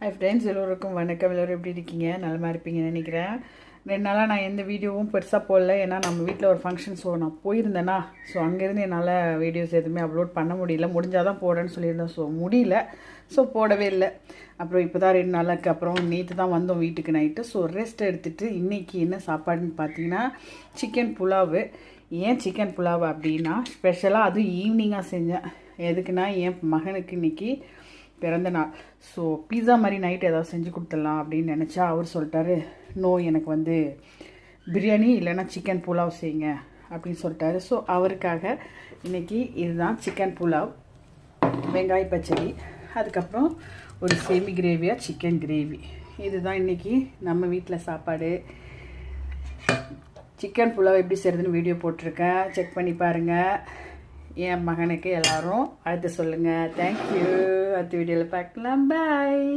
Hi friends, எல்லோருக்கும் வணக்கம். எல்லோரும் எப்படி இருக்கீங்க? நலமாக இருப்பீங்கன்னு நினைக்கிறேன். 2 நாளாக நான் எந்த வீடியோவும் பெருசாக போடல. ஏன்னா நம்ம வீட்டில் ஒரு ஃபங்க்ஷன், ஸோ நான் போயிருந்தேன்னா, ஸோ அங்கேருந்து என்னால் வீடியோஸ் எதுவுமே அப்லோட் பண்ண முடியல. முடிஞ்சால் தான் போடுறேன்னு சொல்லியிருந்தேன், ஸோ முடியல, ஸோ போடவே இல்லை. அப்புறம் இப்போ தான் 2 நாளுக்கு அப்புறம் நேற்று தான் வந்தோம் வீட்டுக்கு நைட்டு. ஸோ ரெஸ்ட் எடுத்துகிட்டு இன்றைக்கி என்ன சாப்பாடுன்னு பார்த்தீங்கன்னா சிக்கன் புலாவு. ஏன் சிக்கன் புலாவு அப்படின்னா ஸ்பெஷலாக அதுவும் ஈவினிங்காக செஞ்சேன். எதுக்குன்னா என் மகனுக்கு இன்றைக்கி பிறந்த நாள். ஸோ பீஸா மாதிரி நைட் ஏதாவது செஞ்சு கொடுத்துடலாம் அப்படின்னு நினச்சா அவர் சொல்லிட்டாரு, நோ, எனக்கு வந்து பிரியாணி இல்லைன்னா சிக்கன் புலாவ் செய்யுங்க அப்படின்னு சொல்லிட்டாரு. ஸோ அவருக்காக இன்றைக்கி இதுதான் சிக்கன் புலாவ், வெங்காய பச்சடி, அதுக்கப்புறம் ஒரு செமி கிரேவியாக சிக்கன் கிரேவி. இதுதான் இன்றைக்கி நம்ம வீட்டில் சாப்பாடு. சிக்கன் புலாவ் எப்படி செய்கிறதுன்னு வீடியோ போட்டிருக்கேன், செக் பண்ணி பாருங்கள். என் மகனுக்கு எல்லாரும் அடுத்து சொல்லுங்கள். தேங்க்யூ. அடுத்த வீடியோவில் பார்க்கலாம். பாய்.